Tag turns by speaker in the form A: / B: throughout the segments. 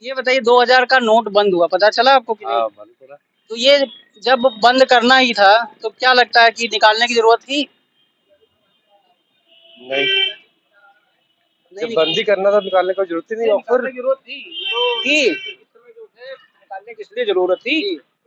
A: ये बताइए 2000 का नोट बंद हुआ, पता चला आपको कि नहीं?
B: हाँ बंद हो रहा
A: तो ये जब बंद करना ही था तो क्या लगता है कि निकालने की जरूरत थी?
B: नहीं,
A: नहीं
B: जब बंदी करना था निकालने की जरूरत ही नहीं। ऑफर
C: निकालने की जरूरत थी तो
A: थी।
C: इस समय जो है निकालने की इसलिए जरूरत थी।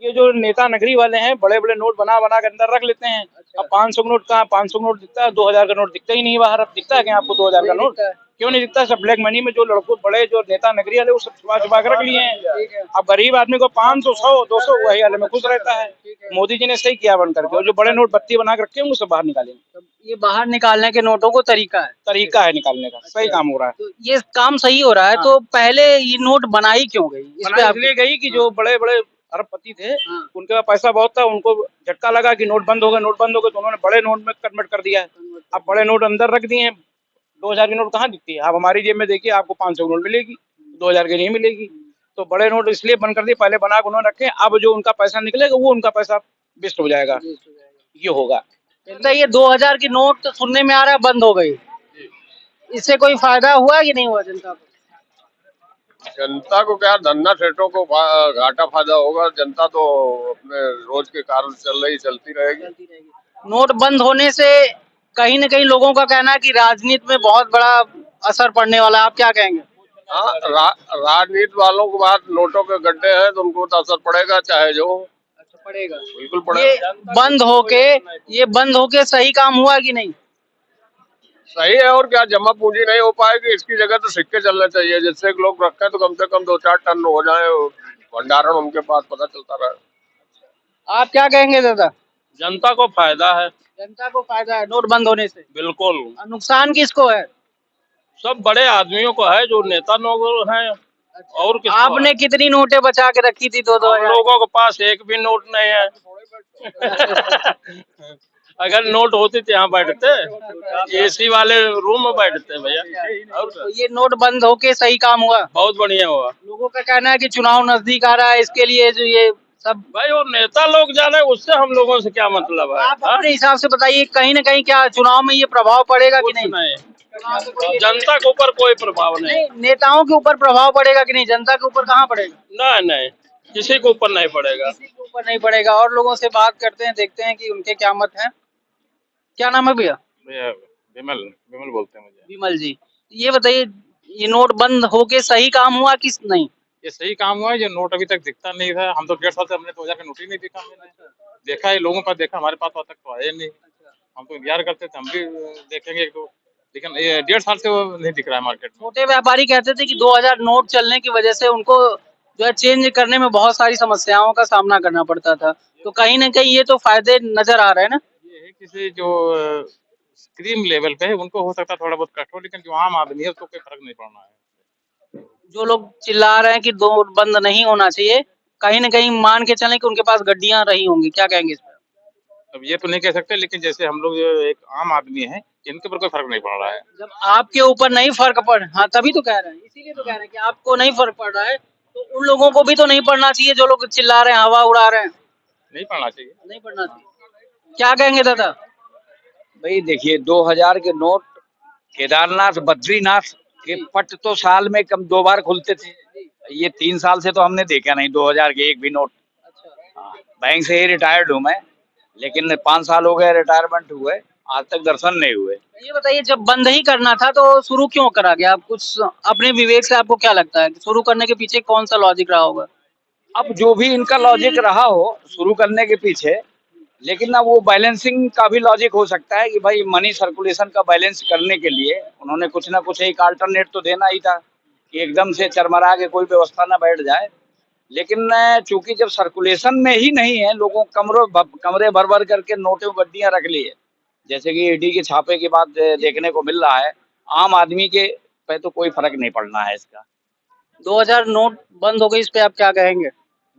C: ये जो नेता नगरी वाले हैं बड़े बड़े नोट बना बना के अंदर रख लेते हैं।
A: अच्छा।
C: अब 500 का नोट कहाँ, 500 का नोट दिखता है, 2000 का नोट दिखता ही नहीं बाहर। अब दिखता है क्या आपको 2000 का
A: नहीं
C: नोट?
A: दिखता है।
C: क्यों नहीं दिखता? सब ब्लैक मनी में जो लड़कों बड़े जो नेता नगरी वाले वो सब छुपा छुपा के रख लिए हैं।
A: ठीक है।
C: अब गरीब आदमी को 500 100 200 वही वाले में खुश रहता है। मोदी जी ने सही किया बन करके, और जो बड़े नोट बत्ती बना के रखे हैं वो सब बाहर निकालेंगे।
A: तब ये बाहर निकालने के नोटों को तरीका है।
C: तरीका है निकालने का, सही काम हो रहा है।
A: तो ये काम सही हो रहा है,
C: हाँ।
A: तो पहले ये नोट बनाई क्यों गई? इस पे
C: बनाई
A: आप
C: इसलिए गई कि जो बड़े बड़े अरबपति थे
A: हाँ।
C: उनके पास पैसा बहुत था, उनको झटका लगा कि नोट बंद हो गए, नोट बंद हो गए, तो उन्होंने बड़े नोट में कन्वर्ट कर दिया है। अब बड़े नोट अंदर रख दिए हैं। 2000 की नोट कहाँ दिखती है? आप हमारी जेब में देखिए, आपको 500 की नोट मिलेगी, 2000 की नहीं मिलेगी। तो बड़े नोट इसलिए बंद कर दिए, पहले बना के उन्होंने रखे। अब जो उनका पैसा निकलेगा वो उनका पैसा वेस्ट हो जाएगा, ये होगा।
A: बताइए 2000 की नोट सुनने में आ रहा है बंद हो गई, इससे कोई फायदा हुआ कि नहीं हुआ जनता को?
B: जनता को क्या, धन्ना सेठों को घाटा फायदा होगा। जनता तो अपने रोज के कारण चलती रहेगी।
A: नोट बंद होने से कहीं न कहीं लोगों का कहना है कि राजनीति में बहुत बड़ा असर पड़ने वाला है, आप क्या कहेंगे?
B: हाँ, राजनीति वालों के बाद नोटों के गड्ढे हैं तो उनको तो असर पड़ेगा, चाहे जो
A: अच्छा पड़ेगा।
B: बिल्कुल
A: ये
B: पड़ेगा।
A: बंद होके सही काम हुआ कि नहीं?
B: सही है, और क्या। जमा पूंजी नहीं हो पाएगी, इसकी जगह तो सिक्के चलने चाहिए, जिससे लोग रखें तो कम से कम 2-4 टन हो जाए भंडारण उनके पास, पता चलता रहे।
A: आप क्या कहेंगे दादा?
C: जनता को फायदा है,
A: जनता को फायदा है नोट बंद होने से,
C: बिल्कुल।
A: और नुकसान किसको है?
C: सब बड़े आदमियों को है, जो नेता लोग हैं। और किसको
A: आपने
C: है?
A: कितनी नोटें बचा के रखी थी? दो
C: हम लोगों के पास एक भी नोट नहीं है। अगर नोट होती तो यहाँ बैठते, एसी वाले रूम में बैठते भैया। और
A: तो ये नोट बंद होके सही काम हुआ?
C: बहुत बढ़िया हुआ
A: लोगों का कहना है कि चुनाव नजदीक आ रहा है, इसके लिए जो ये सब
C: भाई। वो नेता लोग जाने, उससे हम लोगों से क्या मतलब है?
A: आप अपने हिसाब से बताइए, कहीं न कहीं क्या चुनाव में ये प्रभाव पड़ेगा कि
C: कुछ
A: नहीं?
C: नहीं, जनता के ऊपर कोई प्रभाव नहीं।
A: नहीं, नेताओं के ऊपर प्रभाव पड़ेगा कि नहीं? जनता के ऊपर कहाँ पड़ेगा?
C: नहीं नहीं, किसी के ऊपर नहीं पड़ेगा।
A: किसी के ऊपर नहीं पड़ेगा। और लोगों से बात करते हैं, देखते हैं कि उनके क्या मत हैं। क्या नाम है भैया?
C: भैया विमल, विमल बोलते हैं मुझे।
A: विमल जी, ये बताइए ये नोट बंद होके सही काम हुआ कि नहीं?
D: ये सही काम हुआ है। जो नोट अभी तक दिखता नहीं था, हम तो 1.5 साल से हमने 2000 का नोट ही नहीं देखा। हमने देखा है लोगों पर, देखा हमारे पास तो आज तक तो आया नहीं। हम तो इंतजार करते थे हम भी देखेंगे एक दो, लेकिन ये 1.5 साल से वो नहीं दिख रहा है मार्केट में।
A: छोटे व्यापारी कहते थे कि 2000 नोट चलने की वजह से उनको जो है चेंज करने में बहुत सारी समस्याओं का सामना करना पड़ता था, तो कहीं न कहीं ये तो फायदे नजर आ रहे हैं ना?
D: ये है किसी जो क्रीम लेवल पे है उनको हो सकता है थोड़ा बहुत कष्ट हो, लेकिन जो आम आदमी है उसको कोई फर्क नहीं पड़ना है।
A: जो लोग चिल्ला रहे हैं कि नोट बंद नहीं होना चाहिए, कहीं न कहीं मान के चलें कि उनके पास गड्डियां रही होंगी, क्या कहेंगे इस पर?
D: अब ये तो नहीं कह सकते, लेकिन जैसे हम लोग जो एक आम आदमी है इनके ऊपर कोई फर्क नहीं पड़ रहा है।
A: जब आपके ऊपर नहीं फर्क पड़, हाँ तभी तो कह रहे हैं, इसीलिए तो कह रहे हैं कि आपको नहीं फर्क पड़ रहा है, तो उन लोगों को भी तो नहीं पड़ना चाहिए जो लोग चिल्ला रहे हैं, हवा उड़ा रहे हैं।
D: नहीं पड़ना चाहिए।
A: नहीं पड़ना चाहिए। क्या कहेंगे दादा?
E: भाई देखिए 2000 के नोट, केदारनाथ बद्रीनाथ के पट तो साल में कम 2 बार खुलते थे। ये 3 साल से तो हमने देखा नहीं 2000 के एक भी नोट। हाँ, बैंक से ही रिटायर्ड हूँ मैं, लेकिन 5 साल हो गए रिटायरमेंट हुए, आज तक दर्शन नहीं हुए।
A: ये बताइए जब बंद ही करना था तो शुरू क्यों करा गया? आप कुछ अपने विवेक से आपको क्या लगता है कि शुरू करने के पीछे कौन सा लॉजिक रहा होगा?
E: अब जो भी इनका लॉजिक रहा हो शुरू करने के पीछे, लेकिन ना वो बैलेंसिंग का भी लॉजिक हो सकता है कि भाई मनी सर्कुलेशन का बैलेंस करने के लिए उन्होंने कुछ ना कुछ एक अल्टरनेट तो देना ही था कि एकदम से चरमरा के कोई व्यवस्था ना बैठ जाए। लेकिन चूंकि जब सर्कुलेशन में ही नहीं है, लोगों कमरे भर भर करके नोटें गड्डियां रख ली है, जैसे कि ईडी के छापे के बाद देखने को मिल रहा है, आम आदमी के पे तो कोई फर्क नहीं पड़ना है इसका।
A: 2000 नोट बंद हो गई, इस पे आप क्या कहेंगे?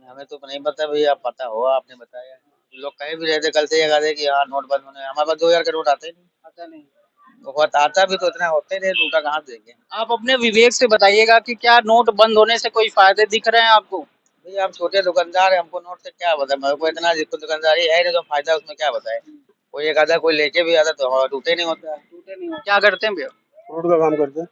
F: हमें तो नहीं पता भैया, पता होगा आपने बताया। लोग कहीं भी रहते कल से ये कहते कि हाँ नोट बंद होने, हमारे पास 2000 का नोट आते ही नहीं।
A: पता नहीं।
F: बहुत आता भी तो इतना होते नहीं, टूटा कहाँ से देंगे।
A: आप अपने विवेक से बताइएगा कि क्या नोट बंद होने से कोई फायदे दिख रहे हैं आपको?
F: भैया हम छोटे दुकानदार हैं, हमको नोट से क्या बताए। मेरे को इतना जिसको दुकानदारी है नहीं तो फायदा उसमें क्या बताए। कोई एक आधा कोई लेके भी आता तो हमारा टूटे नहीं होता।
A: क्या करते हैं भैया?
G: फ्रूट का काम करते हैं।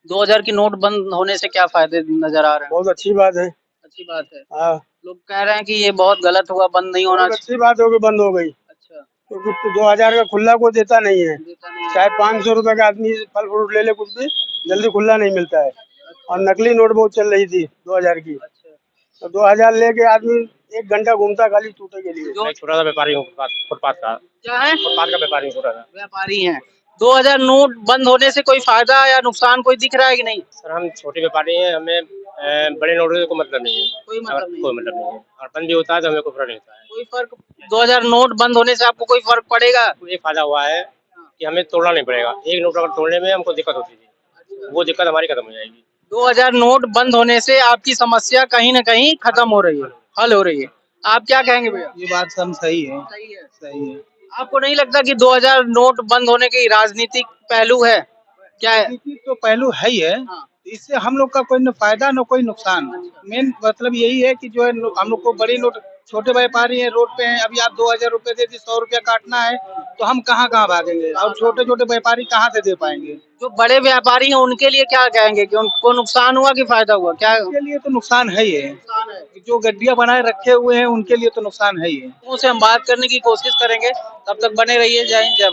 A: 2000 की नोट बंद होने से क्या फायदे नजर आ रहे हैं?
G: बहुत अच्छी बात है।
A: अच्छी बात है।
G: हाँ,
A: लोग कह रहे हैं कि ये बहुत गलत हुआ, बंद नहीं होना
G: बहुत
A: चाहिए।
G: अच्छी बात हो गई, बंद हो गई।
A: अच्छा,
G: क्योंकि 2000 का खुला कोई देता नहीं है।
A: देता नहीं है।
G: चाहे 500 रुपए का आदमी फल फ्रूट ले ले, कुछ भी जल्दी खुला नहीं मिलता है। और नकली नोट बहुत चल रही थी 2000 की।
A: अच्छा,
G: तो 2000 लेके आदमी 1 घंटा घूमता खाली टूटे के लिए।
A: जो
D: मैं छोटा सा व्यापारी हूँ, फुटपाथ का
A: क्या है,
D: व्यापारी हूँ छोटा सा।
A: व्यापारी हैं। 2000 नोट बंद होने से कोई फायदा या नुकसान कोई दिख रहा है कि नहीं?
D: सर हम छोटे व्यापारी हैं, हमें बड़े नोटों से कोई मतलब नहीं है।
A: कोई मतलब नहीं।
D: कोई मतलब नहीं है, और बंद भी होता है तो हमें कोई फर्क नहीं होता है।
A: कोई फर्क 2000 नोट बंद होने से आपको कोई फर्क पड़ेगा?
D: तो एक फायदा हुआ है कि हमें तोड़ना नहीं पड़ेगा। एक नोट अगर तोड़ने में हमको दिक्कत होती थी, वो दिक्कत हमारी खत्म हो जाएगी।
A: 2000 नोट बंद होने से आपकी समस्या कहीं न कहीं खत्म हो रही है, हल हो रही है। आप क्या कहेंगे भैया?
G: ये बात सब सही है।
A: सही है।
G: सही है।
A: आपको नहीं लगता कि 2000 नोट बंद होने के राजनीतिक पहलू है? क्या है?
G: राजनीति तो पहलू है ही है।
A: हाँ।
G: इससे हम लोग का कोई न फायदा न कोई नुकसान। मेन मतलब यही है कि जो है हम लोग को बड़ी नोट, छोटे व्यापारी हैं, रोड पे हैं, अभी आप 2000 रुपए दे दी, 100 रुपया काटना है तो हम कहाँ कहाँ भागेंगे, और छोटे छोटे व्यापारी कहाँ से दे पाएंगे।
A: जो बड़े व्यापारी हैं उनके लिए क्या कहेंगे कि उनको नुकसान हुआ कि फायदा हुआ? क्या
G: उनके लिए तो नुकसान है ही है।
A: नुकसान है?
G: जो गड्डियां बनाए रखे हुए हैं उनके लिए तो नुकसान है ही है।
A: लोगों से हम बात करने की कोशिश करेंगे। तब तक बने रहिए। जय हिंद, जय भारत।